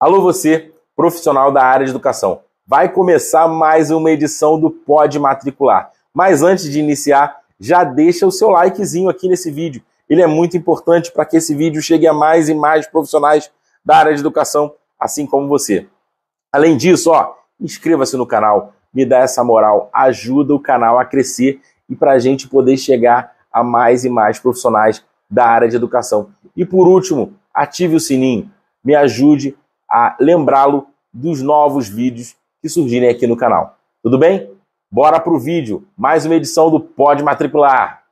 Alô você, profissional da área de educação. Vai começar mais uma edição do Pode Matricular. Mas antes de iniciar, já deixa o seu likezinho aqui nesse vídeo. Ele é muito importante para que esse vídeo chegue a mais e mais profissionais da área de educação, assim como você. Além disso, inscreva-se no canal, me dá essa moral, ajuda o canal a crescer e para a gente poder chegar a mais e mais profissionais da área de educação. E por último, ative o sininho, me ajude a lembrá-lo dos novos vídeos que surgirem aqui no canal. Tudo bem? Bora para o vídeo. Mais uma edição do Pode Matricular.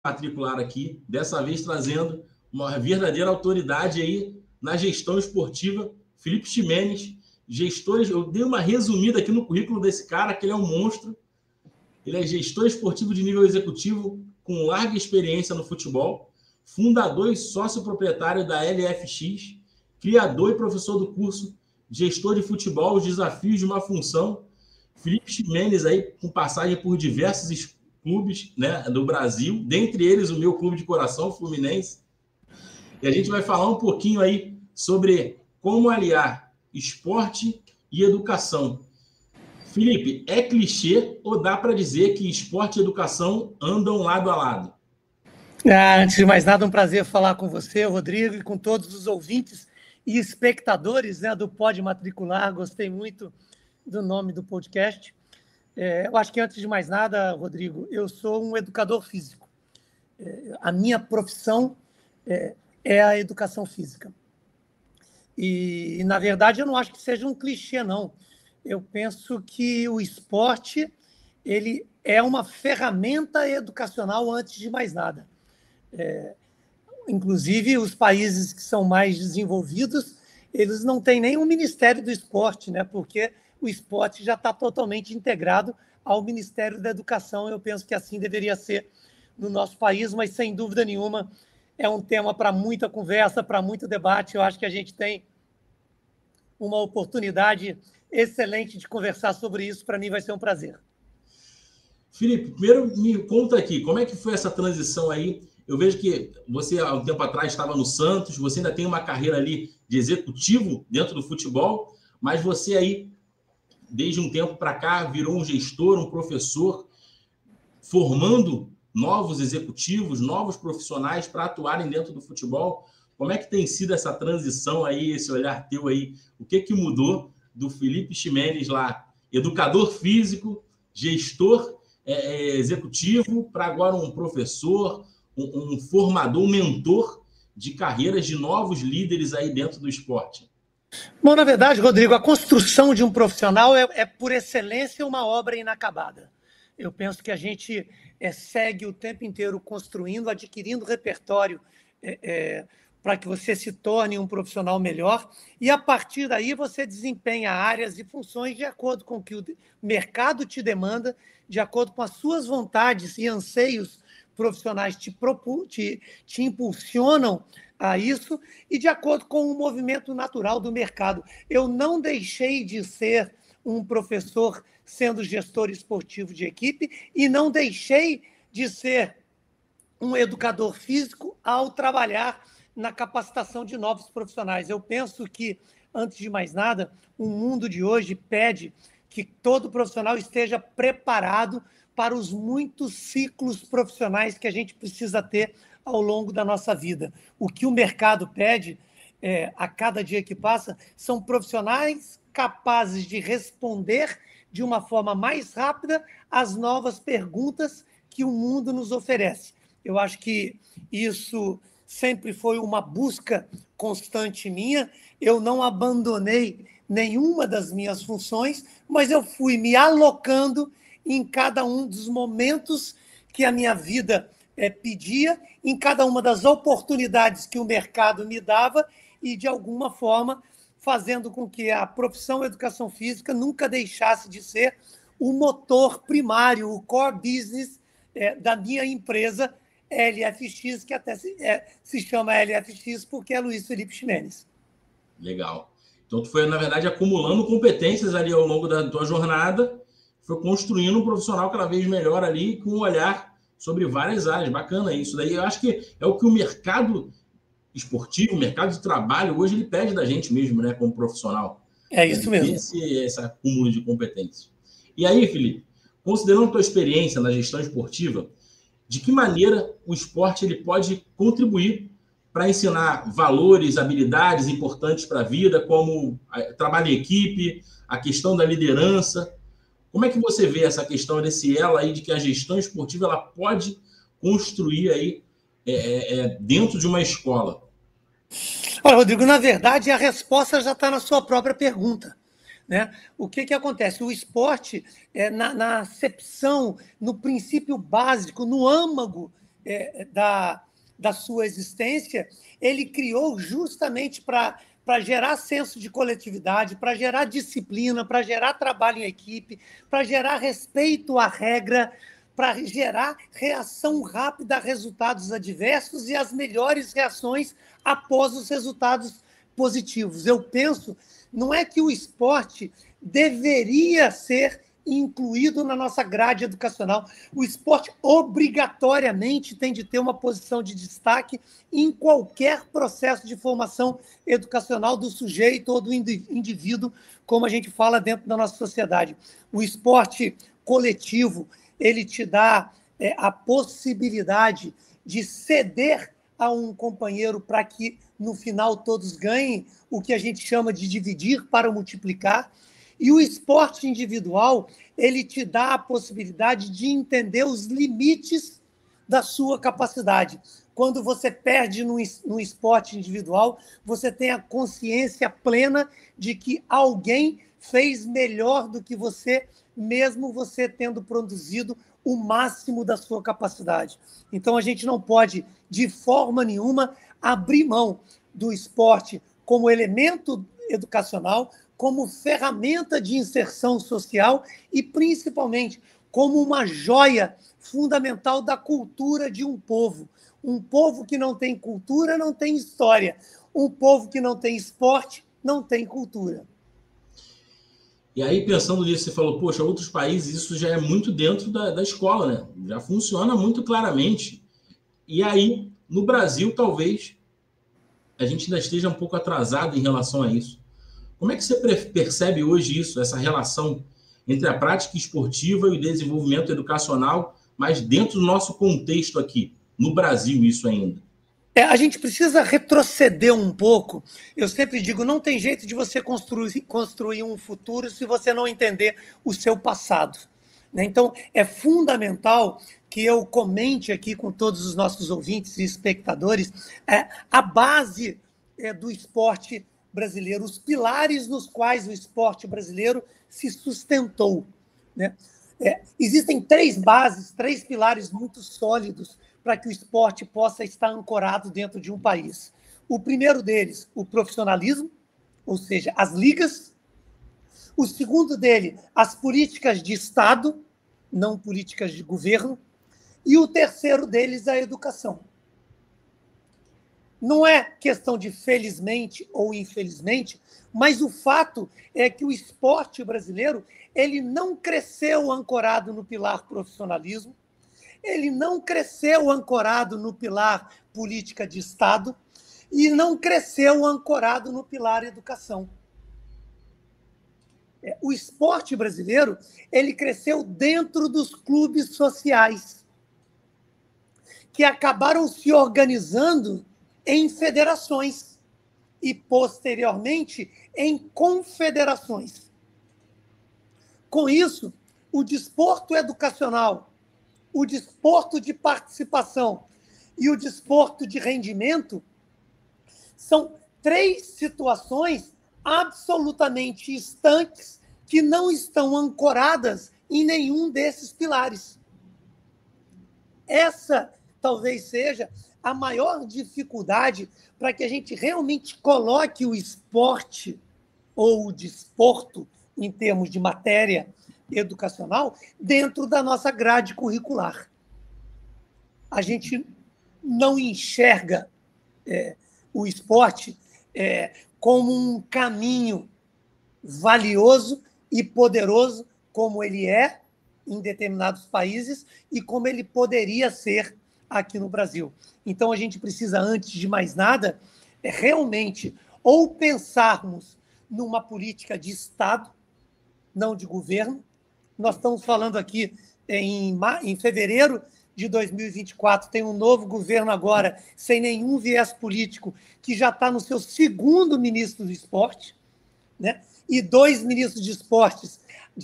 Matricular aqui, dessa vez trazendo uma verdadeira autoridade aí na gestão esportiva, Felipe Ximenes, gestores. Eu dei uma resumida aqui no currículo desse cara, que ele é um monstro. Ele é gestor esportivo de nível executivo com larga experiência no futebol, fundador e sócio proprietário da LFX, criador e professor do curso Gestor de Futebol, os Desafios de uma Função. Felipe Ximenes aí com passagem por diversos clubes, né, do Brasil, dentre eles o meu clube de coração, o Fluminense. E a gente vai falar um pouquinho aí sobre como aliar esporte e educação. Felipe, é clichê ou dá para dizer que esporte e educação andam lado a lado? Antes de mais nada, um prazer falar com você, Rodrigo, e com todos os ouvintes e espectadores, né, do Pode Matricular. Gostei muito do nome do podcast. Eu acho que, antes de mais nada, Rodrigo, eu sou um educador físico. A minha profissão é a educação física. E, na verdade, eu não acho que seja um clichê, não. Eu penso que o esporte ele é uma ferramenta educacional antes de mais nada. Inclusive, os países que são mais desenvolvidos, eles não têm nem um Ministério do Esporte, né? Porque o esporte já está totalmente integrado ao Ministério da Educação. Eu penso que assim deveria ser no nosso país, mas, sem dúvida nenhuma, é um tema para muita conversa, para muito debate. Eu acho que a gente tem uma oportunidade excelente de conversar sobre isso. Para mim vai ser um prazer. Felipe, primeiro me conta aqui, como é que foi essa transição aí? Eu vejo que você, há um tempo atrás, estava no Santos, você ainda tem uma carreira ali de executivo dentro do futebol, mas você aí, desde um tempo para cá, virou um gestor, um professor, formando novos executivos, novos profissionais para atuarem dentro do futebol. Como é que tem sido essa transição aí, esse olhar teu aí? O que mudou do Felipe Ximenes lá, educador físico, gestor executivo, para agora um professor, um formador, um mentor de carreiras de novos líderes aí dentro do esporte? Bom, na verdade, Rodrigo, a construção de um profissional é por excelência, uma obra inacabada. Eu penso que a gente segue o tempo inteiro construindo, adquirindo repertório para que você se torne um profissional melhor, e, a partir daí, você desempenha áreas e funções de acordo com o que o mercado te demanda, de acordo com as suas vontades e anseios profissionais te impulsionam a isso, e de acordo com o movimento natural do mercado. Eu não deixei de ser um professor sendo gestor esportivo de equipe, e não deixei de ser um educador físico ao trabalhar na capacitação de novos profissionais. Eu penso que, antes de mais nada, o mundo de hoje pede que todo profissional esteja preparado para os muitos ciclos profissionais que a gente precisa ter ao longo da nossa vida. O que o mercado pede, a cada dia que passa, são profissionais capazes de responder de uma forma mais rápida às novas perguntas que o mundo nos oferece. Eu acho que isso sempre foi uma busca constante minha. Eu não abandonei nenhuma das minhas funções, mas eu fui me alocando em cada um dos momentos que a minha vida pedia, em cada uma das oportunidades que o mercado me dava, e, de alguma forma, fazendo com que a profissão educação física nunca deixasse de ser o motor primário, o core business da minha empresa, LFX, que até se chama LFX porque é Luiz Felipe Ximenes. Legal. Então, tu foi, na verdade, acumulando competências ali ao longo da tua jornada, foi construindo um profissional cada vez melhor ali, com um olhar sobre várias áreas. Bacana isso daí. Eu acho que é o que o mercado esportivo, o mercado de trabalho, hoje ele pede da gente mesmo, né, como profissional. É isso mesmo. Esse acúmulo de competências. E aí, Felipe, considerando a tua experiência na gestão esportiva, de que maneira o esporte ele pode contribuir para ensinar valores, habilidades importantes para a vida, como trabalho em equipe, a questão da liderança? Como é que você vê essa questão desse elo aí de que a gestão esportiva ela pode construir aí dentro de uma escola? Olha, Rodrigo, na verdade, a resposta já está na sua própria pergunta. Né? O que acontece? O esporte, na acepção, no princípio básico, no âmago da sua existência, ele criou justamente para gerar senso de coletividade, para gerar disciplina, para gerar trabalho em equipe, para gerar respeito à regra, para gerar reação rápida a resultados adversos e as melhores reações após os resultados positivos. Eu penso, não é que o esporte deveria ser incluído na nossa grade educacional. O esporte obrigatoriamente tem de ter uma posição de destaque em qualquer processo de formação educacional do sujeito ou do indivíduo, como a gente fala dentro da nossa sociedade. O esporte coletivo, ele te dá a possibilidade de ceder a um companheiro para que, no final, todos ganhem, o que a gente chama de dividir para multiplicar. E o esporte individual, ele te dá a possibilidade de entender os limites da sua capacidade. Quando você perde no esporte individual, você tem a consciência plena de que alguém fez melhor do que você, mesmo você tendo produzido o máximo da sua capacidade. Então, a gente não pode, de forma nenhuma, abrir mão do esporte como elemento educacional, como ferramenta de inserção social e, principalmente, como uma joia fundamental da cultura de um povo. Um povo que não tem cultura não tem história. Um povo que não tem esporte não tem cultura. E aí, pensando nisso, você falou, poxa, outros países, isso já é muito dentro da escola, né? Já funciona muito claramente. E aí, no Brasil, talvez, a gente ainda esteja um pouco atrasado em relação a isso. Como é que você percebe hoje isso, essa relação entre a prática esportiva e o desenvolvimento educacional, mas dentro do nosso contexto aqui, no Brasil, isso ainda? A gente precisa retroceder um pouco. Eu sempre digo, não tem jeito de você construir um futuro se você não entender o seu passado. Então, é fundamental que eu comente aqui com todos os nossos ouvintes e espectadores a base do esporte brasileiro, os pilares nos quais o esporte brasileiro se sustentou. Né? Existem três bases, três pilares muito sólidos para que o esporte possa estar ancorado dentro de um país. O primeiro deles, o profissionalismo, ou seja, as ligas. O segundo dele, as políticas de Estado, não políticas de governo. E o terceiro deles, a educação. Não é questão de felizmente ou infelizmente, mas o fato é que o esporte brasileiro ele não cresceu ancorado no pilar profissionalismo, ele não cresceu ancorado no pilar política de Estado e não cresceu ancorado no pilar educação. O esporte brasileiro ele cresceu dentro dos clubes sociais, que acabaram se organizando em federações e, posteriormente, em confederações. Com isso, o desporto educacional, o desporto de participação e o desporto de rendimento são três situações absolutamente estanques que não estão ancoradas em nenhum desses pilares. Essa talvez seja a maior dificuldade para que a gente realmente coloque o esporte ou o desporto, em termos de matéria educacional, dentro da nossa grade curricular. A gente não enxerga o esporte como um caminho valioso e poderoso, como ele é em determinados países e como ele poderia ser aqui no Brasil. Então, a gente precisa, antes de mais nada, realmente ou pensarmos numa política de Estado, não de governo. Nós estamos falando aqui em fevereiro de 2024, tem um novo governo agora, sem nenhum viés político, que já está no seu segundo ministro do esporte, né? E 2 ministros de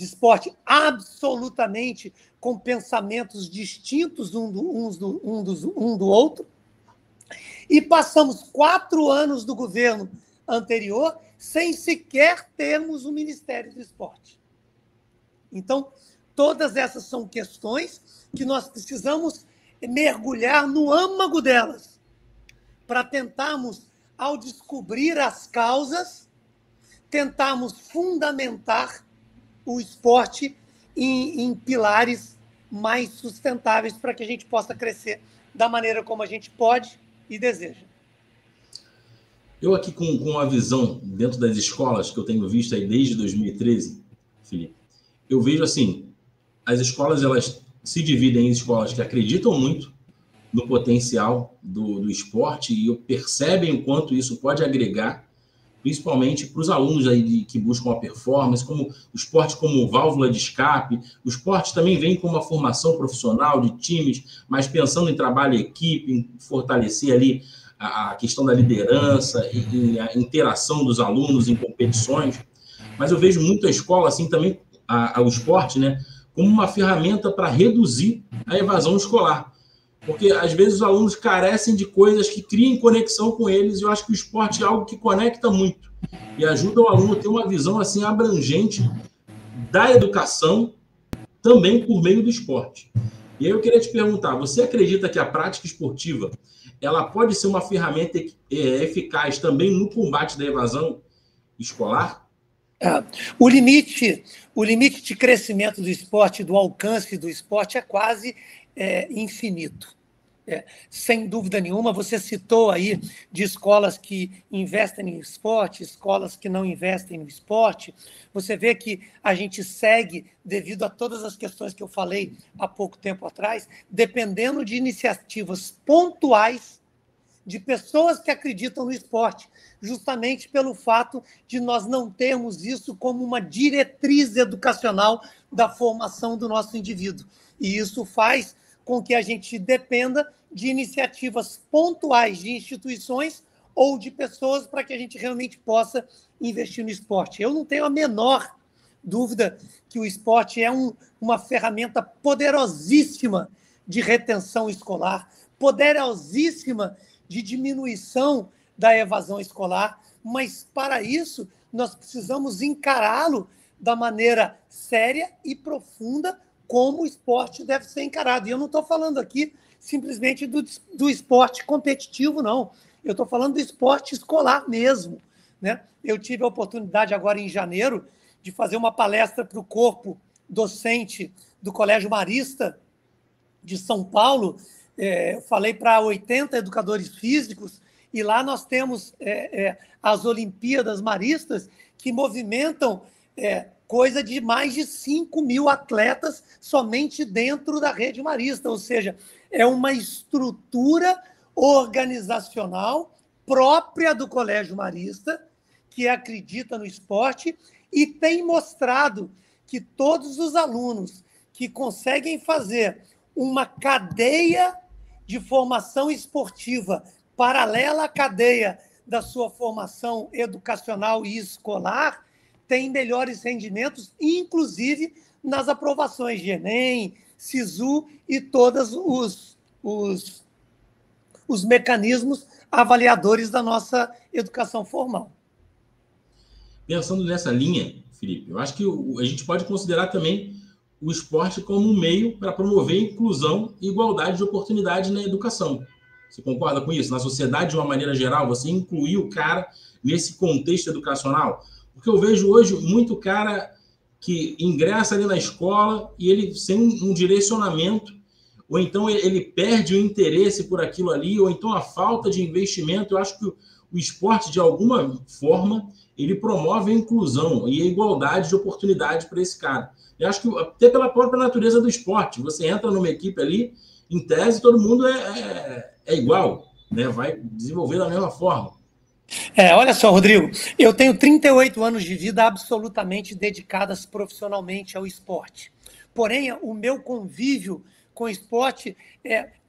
esporte absolutamente com pensamentos distintos um do outro. E passamos 4 anos do governo anterior sem sequer termos o Ministério do Esporte. Então, todas essas são questões que nós precisamos mergulhar no âmago delas, para tentarmos, ao descobrir as causas, tentarmos fundamentar o esporte em pilares mais sustentáveis para que a gente possa crescer da maneira como a gente pode e deseja. Eu aqui com uma visão dentro das escolas que eu tenho visto aí desde 2013, Felipe, eu vejo assim, as escolas elas se dividem em escolas que acreditam muito no potencial do esporte e percebem o quanto isso pode agregar, principalmente para os alunos aí que buscam a performance, como o esporte como válvula de escape. O esporte também vem com uma formação profissional de times, mas pensando em trabalho em equipe, em fortalecer ali a questão da liderança e a interação dos alunos em competições. Mas eu vejo muito a escola, assim, também o esporte, né, como uma ferramenta para reduzir a evasão escolar. Porque, às vezes, os alunos carecem de coisas que criem conexão com eles, e eu acho que o esporte é algo que conecta muito e ajuda o aluno a ter uma visão assim abrangente da educação também por meio do esporte. E aí eu queria te perguntar, você acredita que a prática esportiva ela pode ser uma ferramenta eficaz também no combate da evasão escolar? O limite de crescimento do esporte, do alcance do esporte, é quase infinito. Sem dúvida nenhuma, você citou aí de escolas que investem em esporte, escolas que não investem no esporte. Você vê que a gente segue, devido a todas as questões que eu falei há pouco tempo atrás, dependendo de iniciativas pontuais de pessoas que acreditam no esporte, justamente pelo fato de nós não termos isso como uma diretriz educacional da formação do nosso indivíduo. E isso faz com que a gente dependa de iniciativas pontuais de instituições ou de pessoas para que a gente realmente possa investir no esporte. Eu não tenho a menor dúvida que o esporte é uma ferramenta poderosíssima de retenção escolar, poderosíssima de diminuição da evasão escolar, mas para isso nós precisamos encará-lo da maneira séria e profunda como o esporte deve ser encarado. E eu não estou falando aqui simplesmente do esporte competitivo, não. Eu estou falando do esporte escolar mesmo, né? Eu tive a oportunidade agora em janeiro de fazer uma palestra para o corpo docente do Colégio Marista de São Paulo. Eu falei para 80 educadores físicos e lá nós temos as Olimpíadas Maristas que movimentam coisa de mais de 5.000 atletas somente dentro da rede marista, ou seja, é uma estrutura organizacional própria do Colégio Marista, que acredita no esporte e tem mostrado que todos os alunos que conseguem fazer uma cadeia de formação esportiva paralela à cadeia da sua formação educacional e escolar têm melhores rendimentos, inclusive nas aprovações de Enem, SISU e todos os mecanismos avaliadores da nossa educação formal. Pensando nessa linha, Felipe, eu acho que a gente pode considerar também o esporte como um meio para promover inclusão e igualdade de oportunidades na educação. Você concorda com isso? Na sociedade, de uma maneira geral, você incluir o cara nesse contexto educacional? Porque eu vejo hoje muito cara que ingressa ali na escola e ele sem um direcionamento, ou então ele perde o interesse por aquilo ali, ou então a falta de investimento. Eu acho que o esporte, de alguma forma, ele promove a inclusão e a igualdade de oportunidade para esse cara. Eu acho que até pela própria natureza do esporte, você entra numa equipe ali em tese, todo mundo é igual, né? Vai desenvolver da mesma forma. Olha só, Rodrigo, eu tenho 38 anos de vida absolutamente dedicadas profissionalmente ao esporte. Porém, o meu convívio com o esporte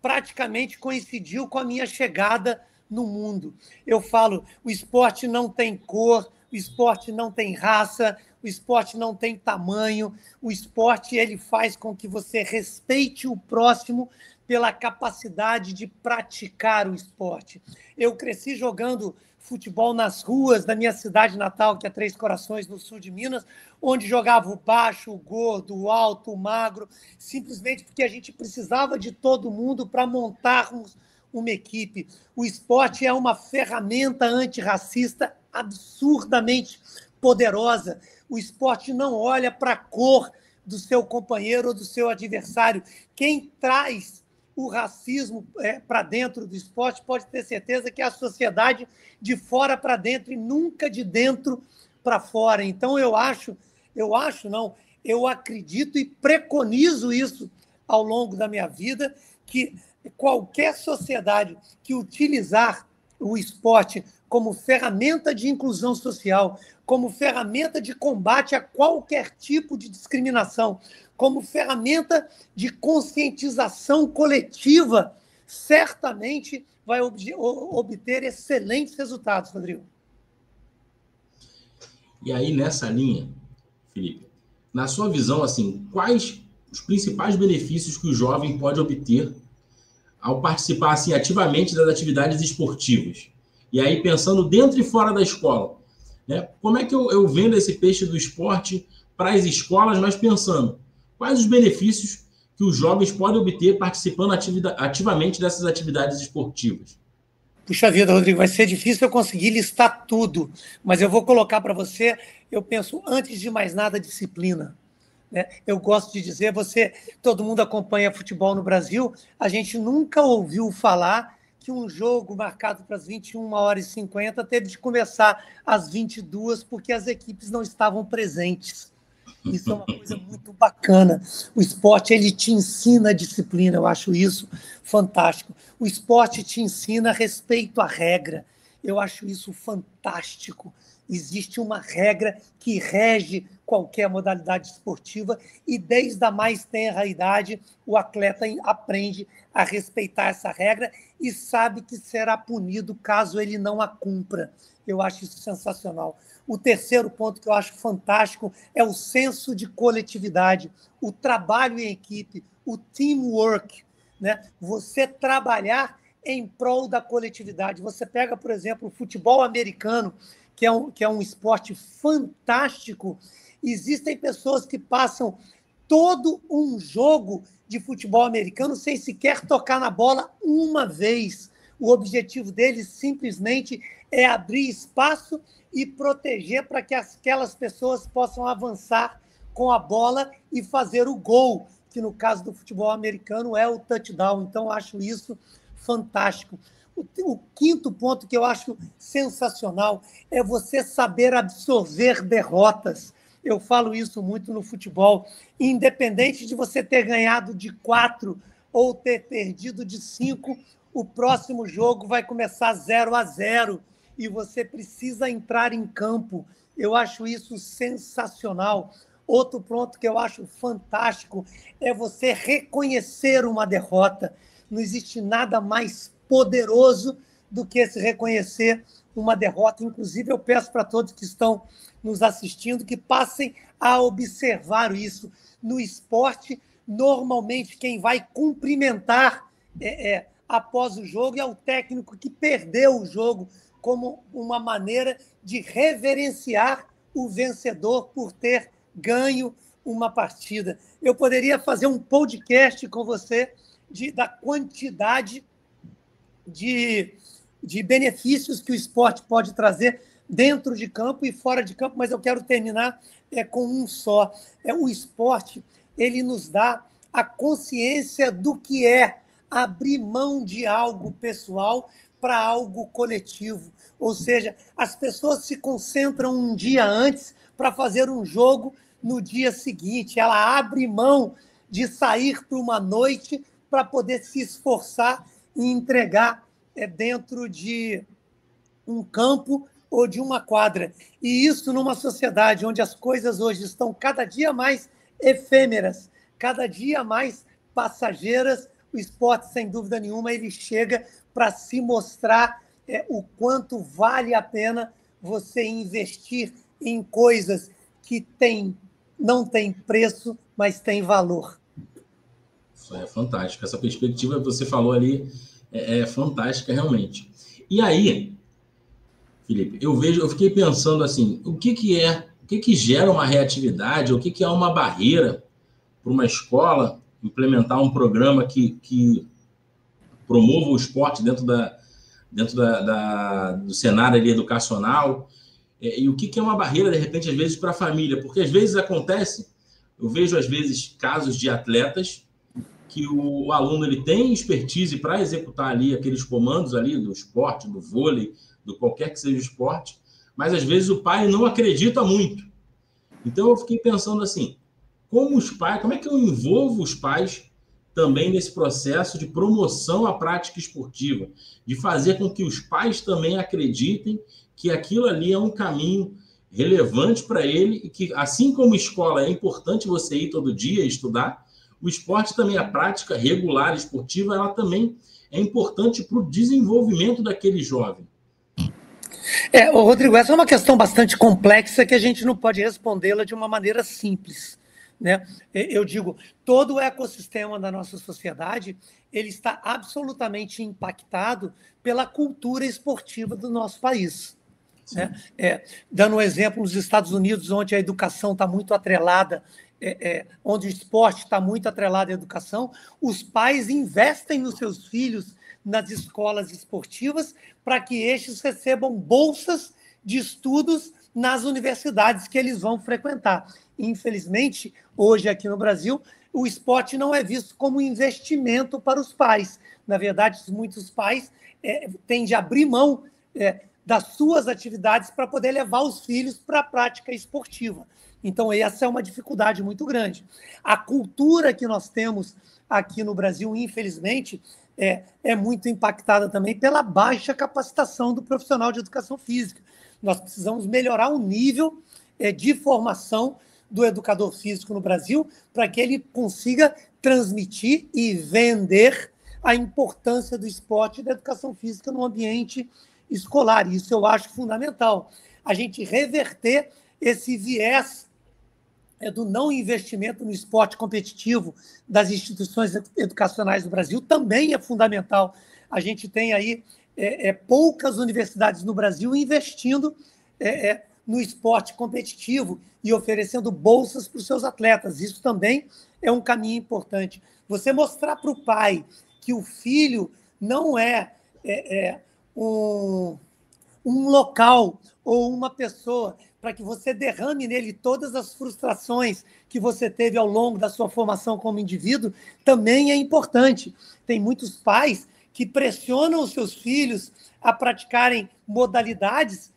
praticamente coincidiu com a minha chegada no mundo. Eu falo, o esporte não tem cor, o esporte não tem raça, o esporte não tem tamanho, o esporte ele faz com que você respeite o próximo pela capacidade de praticar o esporte. Eu cresci jogando futebol nas ruas da minha cidade natal, que é Três Corações, no sul de Minas, onde jogava o baixo, o gordo, o alto, o magro, simplesmente porque a gente precisava de todo mundo para montarmos uma equipe. O esporte é uma ferramenta antirracista absurdamente poderosa. O esporte não olha para a cor do seu companheiro ou do seu adversário. Quem traz o racismo para dentro do esporte pode ter certeza que é a sociedade de fora para dentro e nunca de dentro para fora. Então, eu acredito e preconizo isso ao longo da minha vida, que qualquer sociedade que utilizar o esporte como ferramenta de inclusão social, como ferramenta de combate a qualquer tipo de discriminação, como ferramenta de conscientização coletiva, certamente vai obter excelentes resultados, Rodrigo. E aí, nessa linha, Felipe, na sua visão, assim, quais os principais benefícios que o jovem pode obter ao participar assim, ativamente das atividades esportivas? E aí, pensando dentro e fora da escola, né? Como é que eu vendo esse peixe do esporte para as escolas, mas pensando quais os benefícios que os jovens podem obter participando ativamente dessas atividades esportivas? Puxa vida, Rodrigo, vai ser difícil eu conseguir listar tudo, mas eu vou colocar para você, eu penso, antes de mais nada, disciplina. Eu gosto de dizer, todo mundo acompanha futebol no Brasil, a gente nunca ouviu falar que um jogo marcado para as 21h50 teve de começar às 22h porque as equipes não estavam presentes. Isso é uma coisa muito bacana. O esporte ele te ensina a disciplina, eu acho isso fantástico. O esporte te ensina respeito à regra, eu acho isso fantástico. Existe uma regra que rege qualquer modalidade esportiva e desde a mais tenra idade o atleta aprende a respeitar essa regra e sabe que será punido caso ele não a cumpra. Eu acho isso sensacional. O terceiro ponto que eu acho fantástico é o senso de coletividade, o trabalho em equipe, o teamwork, né? Você trabalhar em prol da coletividade. Você pega, por exemplo, o futebol americano, que é um esporte fantástico. Existem pessoas que passam todo um jogo de futebol americano sem sequer tocar na bola uma vez. O objetivo deles simplesmente é abrir espaço e proteger para que aquelas pessoas possam avançar com a bola e fazer o gol, que no caso do futebol americano é o touchdown. Então, eu acho isso fantástico. O quinto ponto que eu acho sensacional é você saber absorver derrotas. Eu falo isso muito no futebol. Independente de você ter ganhado de 4 ou ter perdido de 5, o próximo jogo vai começar 0-0 e você precisa entrar em campo. Eu acho isso sensacional. Outro ponto que eu acho fantástico é você reconhecer uma derrota. Não existe nada mais poderoso do que se reconhecer uma derrota. Inclusive, eu peço para todos que estão nos assistindo que passem a observar isso. No esporte, normalmente, quem vai cumprimentar após o jogo é o técnico que perdeu o jogo, como uma maneira de reverenciar o vencedor por ter ganho uma partida. Eu poderia fazer um podcast com você da quantidade de benefícios que o esporte pode trazer dentro de campo e fora de campo, mas eu quero terminar com um só. O esporte ele nos dá a consciência do que é abrir mão de algo pessoal para algo coletivo. Ou seja, as pessoas se concentram um dia antes para fazer um jogo no dia seguinte. Ela abre mão de sair para uma noite para poder se esforçar e entregar dentro de um campo ou de uma quadra. E isso numa sociedade onde as coisas hoje estão cada dia mais efêmeras, cada dia mais passageiras, o esporte, sem dúvida nenhuma, ele chega para se mostrar o quanto vale a pena você investir em coisas que não têm preço, mas têm valor. Isso é fantástico. Essa perspectiva que você falou ali é fantástica, realmente. E aí, Felipe, eu fiquei pensando assim, o que gera uma reatividade, o que é uma barreira para uma escola implementar um programa que promova o esporte dentro do cenário ali educacional, e o que é uma barreira, de repente, às vezes, para a família, porque às vezes acontece, eu vejo às vezes casos de atletas que o aluno ele tem expertise para executar ali aqueles comandos ali do esporte, do vôlei, do qualquer que seja o esporte, mas às vezes o pai não acredita muito. Então eu fiquei pensando assim, como é que eu envolvo os pais também nesse processo de promoção à prática esportiva, de fazer com que os pais também acreditem que aquilo ali é um caminho relevante para ele e que, assim como escola é importante você ir todo dia estudar, o esporte também, a prática regular esportiva, ela também é importante para o desenvolvimento daquele jovem. Rodrigo, essa é uma questão bastante complexa que a gente não pode respondê-la de uma maneira simples, né? Eu digo, todo o ecossistema da nossa sociedade ele está absolutamente impactado pela cultura esportiva do nosso país. Né? Dando um exemplo, nos Estados Unidos, onde a educação está muito atrelada, onde o esporte está muito atrelado à educação, os pais investem nos seus filhos nas escolas esportivas para que estes recebam bolsas de estudos nas universidades que eles vão frequentar. Infelizmente, hoje aqui no Brasil, o esporte não é visto como investimento para os pais. Na verdade, muitos pais tendem a abrir mão das suas atividades para poder levar os filhos para a prática esportiva. Então, essa é uma dificuldade muito grande. A cultura que nós temos aqui no Brasil, infelizmente, é muito impactada também pela baixa capacitação do profissional de educação física. Nós precisamos melhorar o nível de formação do educador físico no Brasil para que ele consiga transmitir e vender a importância do esporte e da educação física no ambiente escolar. Isso eu acho fundamental. A gente reverter esse viés do não investimento no esporte competitivo das instituições educacionais do Brasil também é fundamental. A gente tem aí poucas universidades no Brasil investindo no esporte competitivo e oferecendo bolsas para os seus atletas. Isso também é um caminho importante. Você mostrar para o pai que o filho não é um local ou uma pessoa para que você derrame nele todas as frustrações que você teve ao longo da sua formação como indivíduo, também é importante. Tem muitos pais que pressionam os seus filhos a praticarem modalidades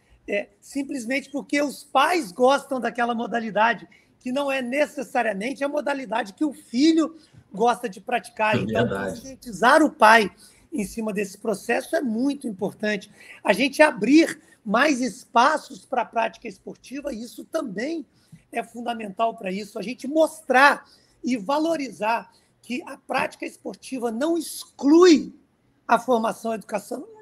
simplesmente porque os pais gostam daquela modalidade, que não é necessariamente a modalidade que o filho gosta de praticar. Então, conscientizar o pai em cima desse processo é muito importante. A gente abrir mais espaços para a prática esportiva, isso também é fundamental para isso. A gente mostrar e valorizar que a prática esportiva não exclui a formação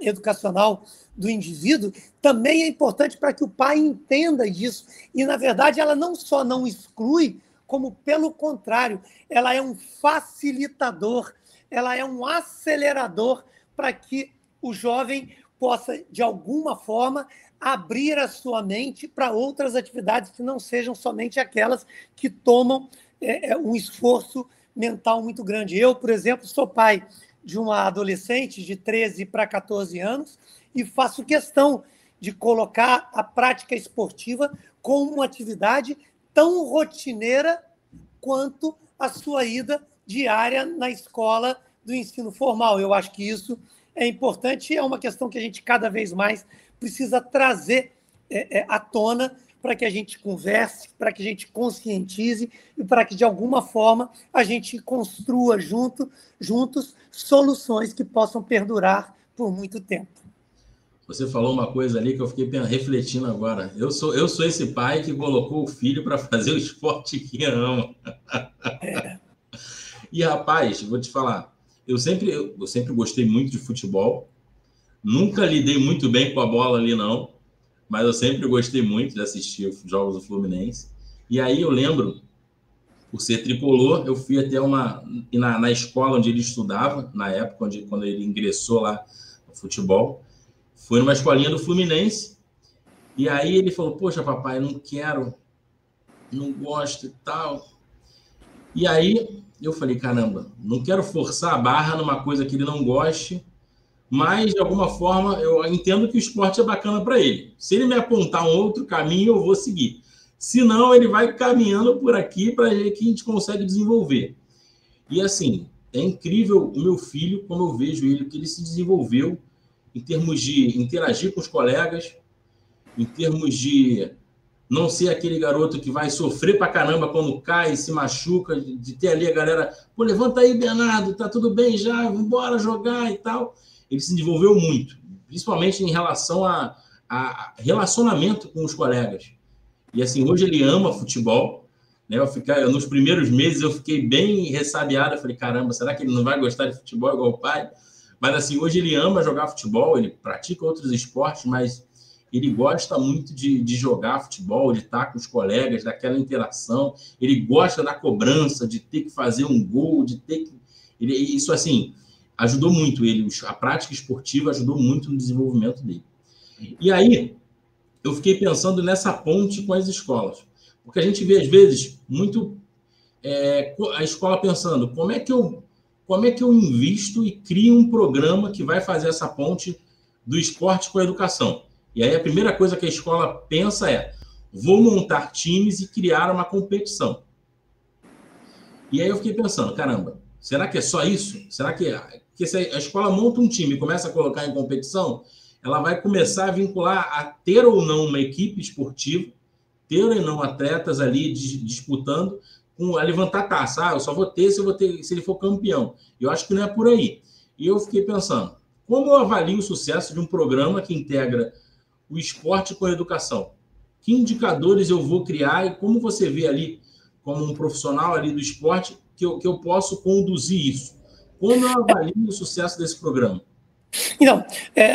educacional do indivíduo, também é importante para que o pai entenda isso. E, na verdade, ela não só não exclui, como, pelo contrário, ela é um facilitador, ela é um acelerador para que o jovem possa, de alguma forma, abrir a sua mente para outras atividades que não sejam somente aquelas que tomam um esforço mental muito grande. Eu, por exemplo, sou pai de uma adolescente de 13 para 14 anos e faço questão de colocar a prática esportiva como uma atividade tão rotineira quanto a sua ida diária na escola do ensino formal. Eu acho que isso é importante e é uma questão que a gente cada vez mais precisa trazer à tona para que a gente converse, para que a gente conscientize e para que, de alguma forma, a gente construa juntos soluções que possam perdurar por muito tempo. Você falou uma coisa ali que eu fiquei refletindo agora. Eu sou esse pai que colocou o filho para fazer o esporte que ama. E, rapaz, vou te falar, eu sempre gostei muito de futebol. Nunca lidei muito bem com a bola ali, não. Mas eu sempre gostei muito de assistir os jogos do Fluminense. E aí eu lembro, por ser tricolor, eu fui até na escola onde ele estudava, na época, quando ele ingressou lá no futebol. Foi numa escolinha do Fluminense. E aí ele falou, poxa, papai, não quero, não gosto e tal. E aí eu falei, caramba, não quero forçar a barra numa coisa que ele não goste, mas, de alguma forma, eu entendo que o esporte é bacana para ele. Se ele me apontar um outro caminho, eu vou seguir. Se não, ele vai caminhando por aqui para ver que a gente consegue desenvolver. E, assim, é incrível o meu filho, como eu vejo ele, que ele se desenvolveu em termos de interagir com os colegas, em termos de não ser aquele garoto que vai sofrer pra caramba quando cai, se machuca, de ter ali a galera, pô, levanta aí, Bernardo, tá tudo bem já, vambora jogar e tal. Ele se desenvolveu muito, principalmente em relação a relacionamento com os colegas. E, assim, hoje ele ama futebol, né? Nos primeiros meses eu fiquei bem ressabiado, eu falei, caramba, será que ele não vai gostar de futebol igual o pai? Mas, assim, hoje ele ama jogar futebol, ele pratica outros esportes, mas ele gosta muito de jogar futebol, de estar com os colegas, daquela interação. Ele gosta da cobrança, de ter que fazer um gol, de ter que... Isso, assim, ajudou muito ele. A prática esportiva ajudou muito no desenvolvimento dele. E aí, eu fiquei pensando nessa ponte com as escolas. Porque a gente vê, às vezes, muito a escola pensando como é que eu invisto e crio um programa que vai fazer essa ponte do esporte com a educação. E aí a primeira coisa que a escola pensa é: vou montar times e criar uma competição. E aí eu fiquei pensando, caramba, será que é só isso? Será que se a escola monta um time e começa a colocar em competição, ela vai começar a vincular a ter ou não uma equipe esportiva, ter ou não atletas ali disputando, a levantar taça. Eu só vou ter se ele for campeão. Eu acho que não é por aí. E eu fiquei pensando, como eu avalio o sucesso de um programa que integra o esporte com a educação? Que indicadores eu vou criar e como você vê ali, como um profissional ali do esporte, que eu posso conduzir isso? Como eu avalio o sucesso desse programa? Então,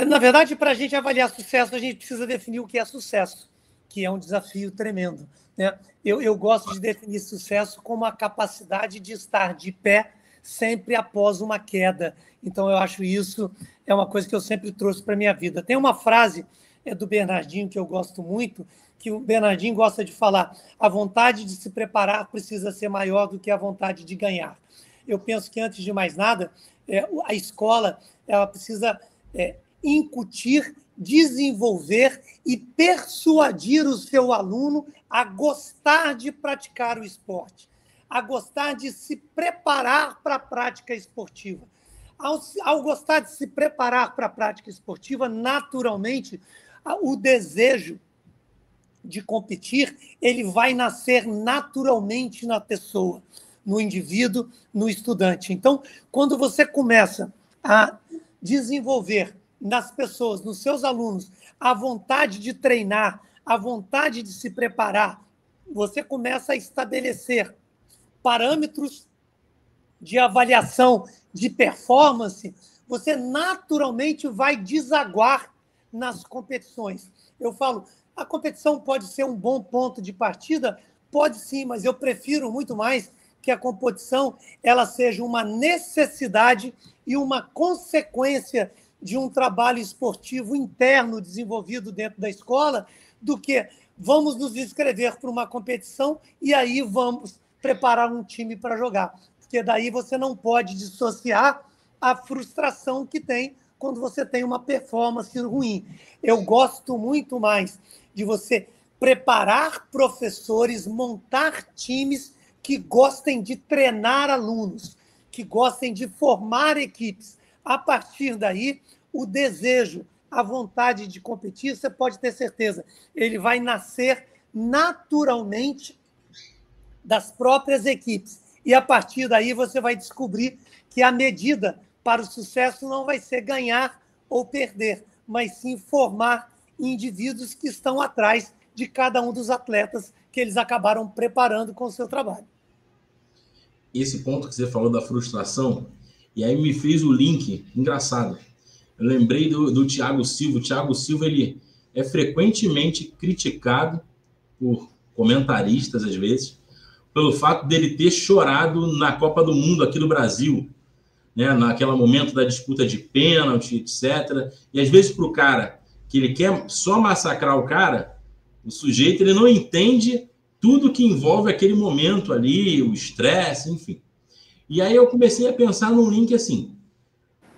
na verdade, para a gente avaliar sucesso, a gente precisa definir o que é sucesso, que é um desafio tremendo, né? Eu gosto de definir sucesso como a capacidade de estar de pé sempre após uma queda. Então, eu acho isso é uma coisa que eu sempre trouxe para a minha vida. Tem uma frase do Bernardinho que eu gosto muito, que o Bernardinho gosta de falar: a vontade de se preparar precisa ser maior do que a vontade de ganhar. Eu penso que, antes de mais nada, a escola ela precisa incutir, desenvolver e persuadir o seu aluno a gostar de praticar o esporte, a gostar de se preparar para a prática esportiva. Ao gostar de se preparar para a prática esportiva, naturalmente, o desejo de competir ele vai nascer naturalmente na pessoa, no indivíduo, no estudante. Então, quando você começa a desenvolver nas pessoas, nos seus alunos, a vontade de treinar, a vontade de se preparar, você começa a estabelecer parâmetros de avaliação de performance, você naturalmente vai desaguar nas competições. Eu falo, a competição pode ser um bom ponto de partida? Pode sim, mas eu prefiro muito mais que a competição ela seja uma necessidade e uma consequência de um trabalho esportivo interno desenvolvido dentro da escola, do que vamos nos inscrever para uma competição e aí vamos preparar um time para jogar. Porque daí você não pode dissociar a frustração que tem quando você tem uma performance ruim. Eu gosto muito mais de você preparar professores, montar times que gostem de treinar alunos, que gostem de formar equipes. A partir daí, o desejo, a vontade de competir, você pode ter certeza, ele vai nascer naturalmente das próprias equipes. E, a partir daí, você vai descobrir que a medida para o sucesso não vai ser ganhar ou perder, mas sim formar indivíduos que estão atrás de cada um dos atletas que eles acabaram preparando com o seu trabalho. Esse ponto que você falou da frustração, e aí me fez o link, engraçado. Eu lembrei do Thiago Silva. O Thiago Silva, ele é frequentemente criticado por comentaristas, às vezes, pelo fato dele ter chorado na Copa do Mundo aqui no Brasil, né? Naquele momento da disputa de pênalti, etc. E às vezes para o cara que ele quer só massacrar o cara, o sujeito ele não entende tudo que envolve aquele momento ali, o estresse, enfim. E aí eu comecei a pensar num link assim,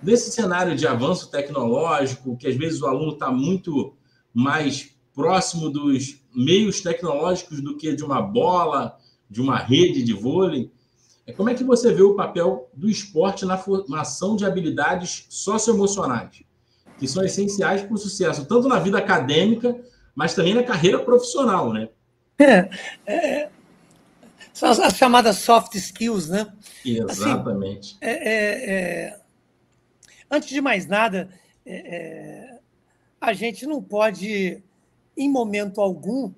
desse cenário de avanço tecnológico, que às vezes o aluno está muito mais próximo dos meios tecnológicos do que de uma bola, de uma rede de vôlei. Como é que você vê o papel do esporte na formação de habilidades socioemocionais, que são essenciais para o sucesso, tanto na vida acadêmica, mas também na carreira profissional, né? São as chamadas soft skills, né? Exatamente. Assim, antes de mais nada, a gente não pode, em momento algum,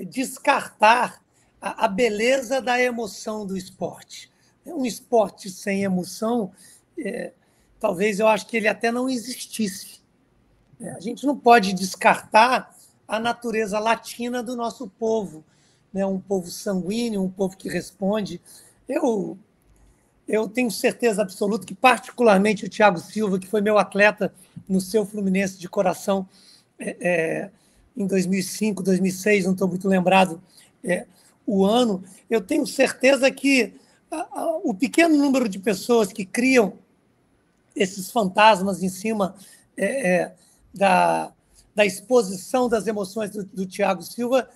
descartar a beleza da emoção do esporte. Um esporte sem emoção, talvez eu acho que ele até não existisse. A gente não pode descartar a natureza latina do nosso povo, né? Um povo sanguíneo, um povo que responde. Eu tenho certeza absoluta que, particularmente, o Thiago Silva, que foi meu atleta no seu Fluminense de coração em 2005, 2006, não estou muito lembrado o ano, eu tenho certeza que o pequeno número de pessoas que criam esses fantasmas em cima da exposição das emoções do Thiago Silva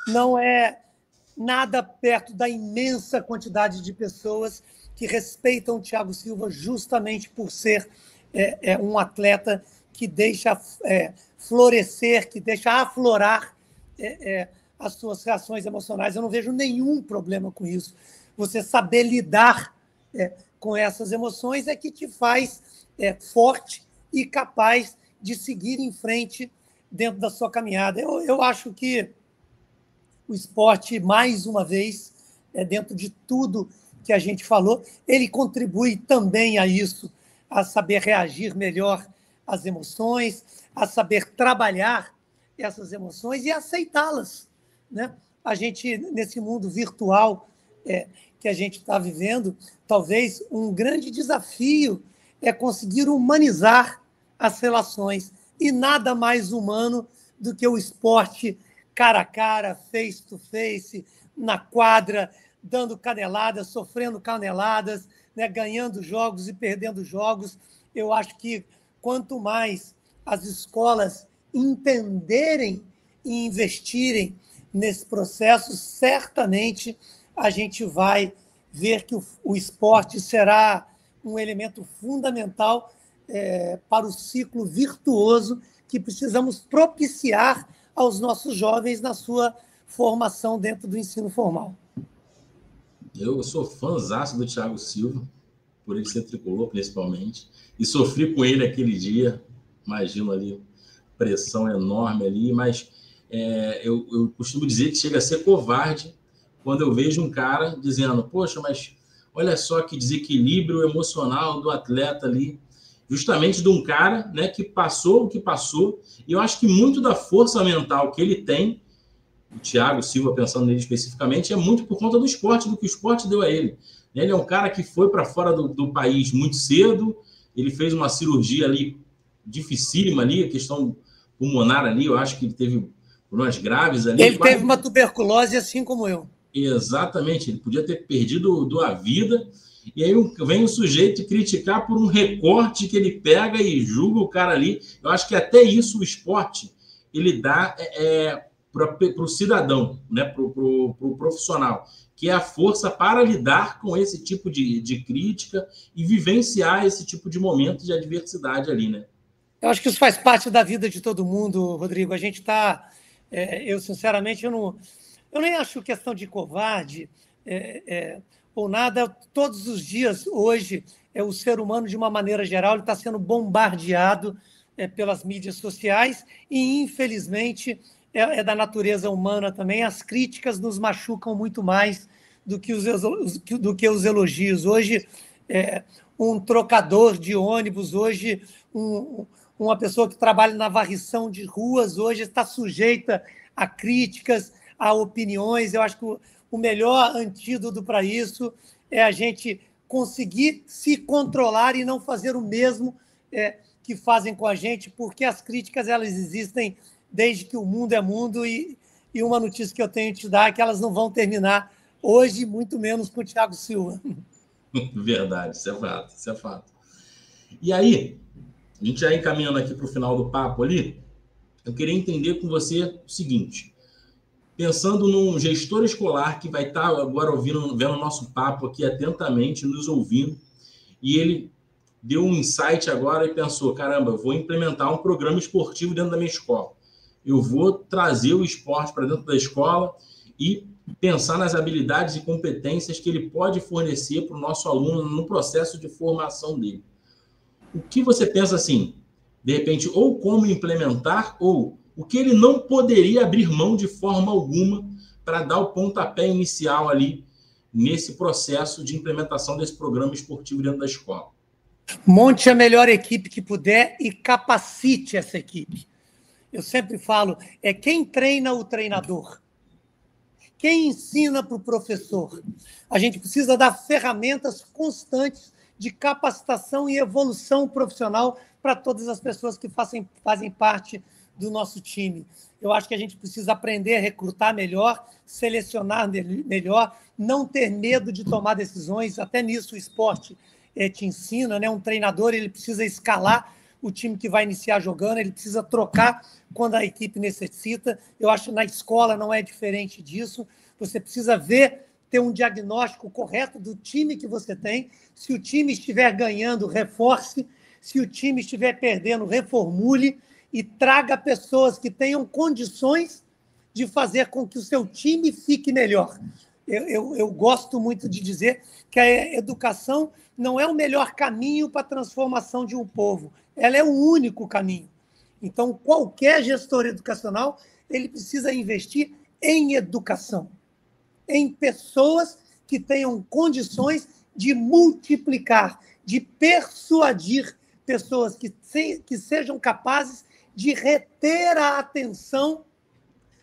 não é nada perto da imensa quantidade de pessoas que respeitam o Thiago Silva justamente por ser um atleta que deixa florescer, que deixa aflorar as suas reações emocionais. Eu não vejo nenhum problema com isso. Você saber lidar com essas emoções é que te faz forte e capaz de seguir em frente dentro da sua caminhada. Eu acho que o esporte, mais uma vez, dentro de tudo que a gente falou, ele contribui também a isso, a saber reagir melhor às emoções, a saber trabalhar essas emoções e aceitá-las, né? A gente, nesse mundo virtual que a gente está vivendo, talvez um grande desafio é conseguir humanizar as relações. E nada mais humano do que o esporte cara a cara, face to face, na quadra, dando caneladas, sofrendo caneladas, né, ganhando jogos e perdendo jogos. Eu acho que quanto mais as escolas entenderem e investirem nesse processo, certamente a gente vai ver que o esporte será um elemento fundamental para o ciclo virtuoso que precisamos propiciar aos nossos jovens na sua formação dentro do ensino formal. Eu sou fãzaço do Thiago Silva, por ele ser tricolor, principalmente, e sofri com ele aquele dia, imagino ali, pressão enorme ali, mas eu costumo dizer que chega a ser covarde quando eu vejo um cara dizendo, poxa, mas olha só que desequilíbrio emocional do atleta ali, justamente de um cara, né, que passou o que passou, e eu acho que muito da força mental que ele tem, o Thiago Silva, pensando nele especificamente, é muito por conta do esporte, do que o esporte deu a ele. Ele é um cara que foi para fora do país muito cedo, ele fez uma cirurgia ali dificílima ali, a questão pulmonar ali, eu acho que ele teve problemas graves ali. Ele teve uma tuberculose assim como eu. Exatamente, ele podia ter perdido a vida, e aí vem o sujeito criticar por um recorte que ele pega e julga o cara ali. Eu acho que até isso o esporte ele dá para o cidadão, né, para o profissional, que é a força para lidar com esse tipo de crítica e vivenciar esse tipo de momento de adversidade ali, né? Eu acho que isso faz parte da vida de todo mundo, Rodrigo. A gente está Eu, sinceramente, eu nem acho questão de covarde ou nada. Todos os dias, hoje, o ser humano, de uma maneira geral, ele está sendo bombardeado pelas mídias sociais e, infelizmente, da natureza humana também. As críticas nos machucam muito mais do que os elogios. Hoje, um trocador de ônibus, hoje, uma pessoa que trabalha na varrição de ruas, hoje está sujeita a críticas, a opiniões. Eu acho que o melhor antídoto para isso é a gente conseguir se controlar e não fazer o mesmo que fazem com a gente, porque as críticas elas existem desde que o mundo é mundo, e uma notícia que eu tenho que te dar é que elas não vão terminar hoje, muito menos com o Thiago Silva. Verdade, isso é fato, isso é fato. E aí, a gente já encaminhando aqui para o final do papo ali, eu queria entender com você o seguinte: pensando num gestor escolar que vai estar agora vendo o nosso papo aqui atentamente, nos ouvindo, e ele deu um insight agora e pensou, caramba, eu vou implementar um programa esportivo dentro da minha escola. Eu vou trazer o esporte para dentro da escola e pensar nas habilidades e competências que ele pode fornecer para o nosso aluno no processo de formação dele. O que você pensa assim, de repente, ou como implementar, ou o que ele não poderia abrir mão de forma alguma para dar o pontapé inicial ali nesse processo de implementação desse programa esportivo dentro da escola? Monte a melhor equipe que puder e capacite essa equipe. Eu sempre falo, quem treina o treinador, quem ensina para o professor. A gente precisa dar ferramentas constantes de capacitação e evolução profissional para todas as pessoas que fazem parte do nosso time. Eu acho que a gente precisa aprender a recrutar melhor, selecionar melhor, não ter medo de tomar decisões. Até nisso o esporte te ensina, né? Um treinador ele precisa escalar o time que vai iniciar jogando, ele precisa trocar quando a equipe necessita. Eu acho que na escola não é diferente disso. Você precisa ter um diagnóstico correto do time que você tem. Se o time estiver ganhando, reforce. Se o time estiver perdendo, reformule e traga pessoas que tenham condições de fazer com que o seu time fique melhor. Eu gosto muito de dizer que a educação não é o melhor caminho para a transformação de um povo. Ela é o único caminho. Então, qualquer gestor educacional ele precisa investir em educação, em pessoas que tenham condições de multiplicar, de persuadir pessoas que sejam capazes de reter a atenção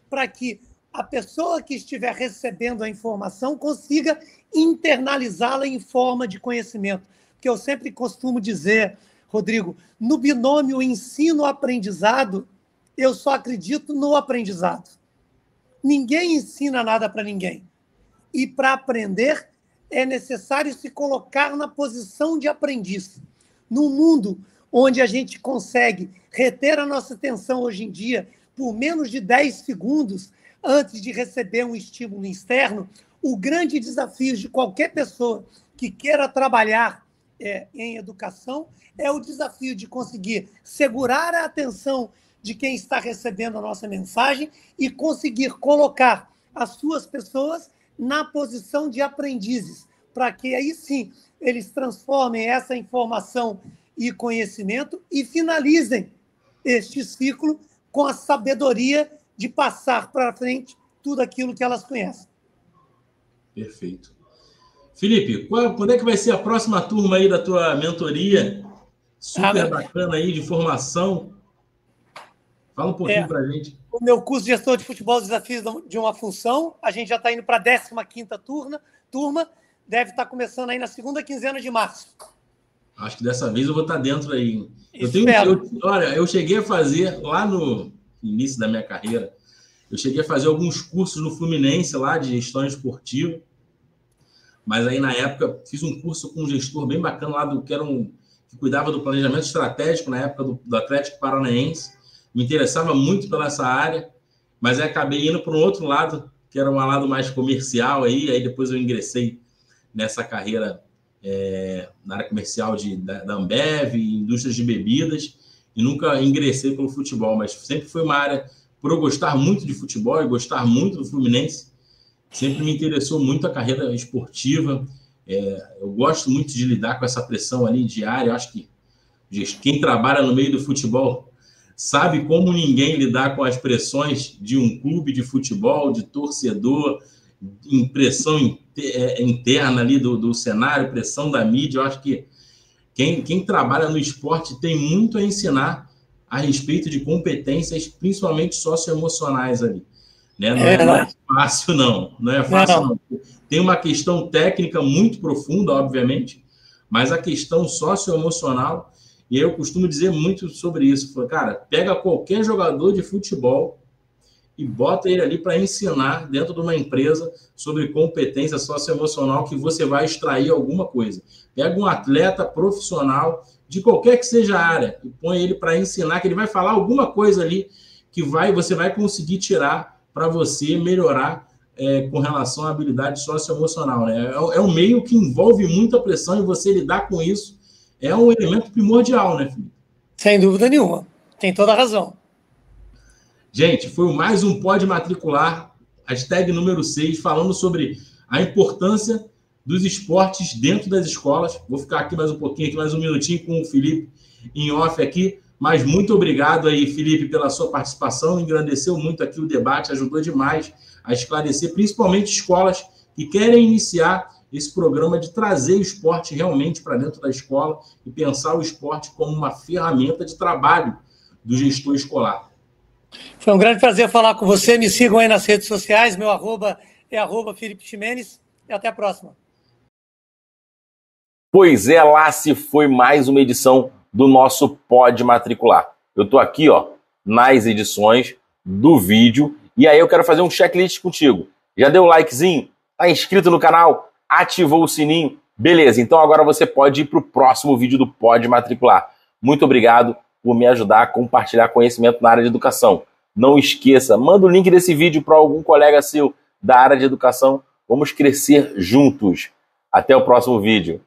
para que a pessoa que estiver recebendo a informação consiga internalizá-la em forma de conhecimento. Porque eu sempre costumo dizer, Rodrigo, no binômio ensino-aprendizado, eu só acredito no aprendizado. Ninguém ensina nada para ninguém. E para aprender, é necessário se colocar na posição de aprendiz. Num mundo onde a gente consegue reter a nossa atenção hoje em dia por menos de 10 segundos antes de receber um estímulo externo, o grande desafio de qualquer pessoa que queira trabalhar em educação é o desafio de conseguir segurar a atenção de quem está recebendo a nossa mensagem e conseguir colocar as suas pessoas na posição de aprendizes, para que aí sim eles transformem essa informação e conhecimento e finalizem este ciclo com a sabedoria de passar para frente tudo aquilo que elas conhecem. Perfeito. Felipe, quando é que vai ser a próxima turma aí da tua mentoria? Super bacana aí, de formação. Fala um pouquinho para a gente. O meu curso de gestão de futebol, desafios de uma função, a gente já está indo para a 15ª turma, deve estar começando aí na segunda quinzena de março. Acho que dessa vez eu vou estar dentro aí. Olha, eu cheguei a fazer, lá no início da minha carreira, eu cheguei a fazer alguns cursos no Fluminense, lá de gestão esportiva, mas aí na época fiz um curso com um gestor bem bacana lá, que cuidava do planejamento estratégico na época do Atlético Paranaense. Me interessava muito pela essa área, mas aí acabei indo para um outro lado, que era um lado mais comercial, aí depois eu ingressei nessa carreira na área comercial da Ambev, indústrias de bebidas, e nunca ingressei pelo futebol, mas sempre foi uma área por eu gostar muito de futebol e gostar muito do Fluminense, sempre me interessou muito a carreira esportiva. Eu gosto muito de lidar com essa pressão ali diária. Eu acho que quem trabalha no meio do futebol sabe como ninguém lidar com as pressões de um clube de futebol, de torcedor, pressão interna ali do cenário, pressão da mídia. Eu acho que quem trabalha no esporte tem muito a ensinar a respeito de competências, principalmente socioemocionais ali. Né? Não é fácil, não. Não é fácil, não. Tem uma questão técnica muito profunda, obviamente, mas a questão socioemocional, e eu costumo dizer muito sobre isso. Cara, pega qualquer jogador de futebol e bota ele ali para ensinar dentro de uma empresa sobre competência socioemocional, que você vai extrair alguma coisa. Pega um atleta profissional de qualquer que seja a área e põe ele para ensinar, que ele vai falar alguma coisa ali que você vai conseguir tirar para você melhorar com relação à habilidade socioemocional. Né? É um meio que envolve muita pressão, e você lidar com isso é um elemento primordial, né, Felipe? Sem dúvida nenhuma. Tem toda a razão. Gente, foi mais um Pode Matricular, hashtag número 6, falando sobre a importância dos esportes dentro das escolas. Vou ficar aqui mais um pouquinho, mais um minutinho com o Felipe em off aqui, mas muito obrigado aí, Felipe, pela sua participação, engrandeceu muito aqui o debate, ajudou demais a esclarecer, principalmente escolas que querem iniciar esse programa de trazer o esporte realmente para dentro da escola e pensar o esporte como uma ferramenta de trabalho do gestor escolar. Foi um grande prazer falar com você. Me sigam aí nas redes sociais. Meu arroba é @Felipe Ximenes. E até a próxima. Pois é, lá se foi mais uma edição do nosso Pode Matricular. Eu estou aqui, nas edições do vídeo. E aí eu quero fazer um checklist contigo. Já deu o likezinho? Tá inscrito no canal? Ativou o sininho? Beleza, então agora você pode ir para o próximo vídeo do Pode Matricular. Muito obrigado por me ajudar a compartilhar conhecimento na área de educação. Não esqueça, manda o link desse vídeo para algum colega seu da área de educação. Vamos crescer juntos. Até o próximo vídeo.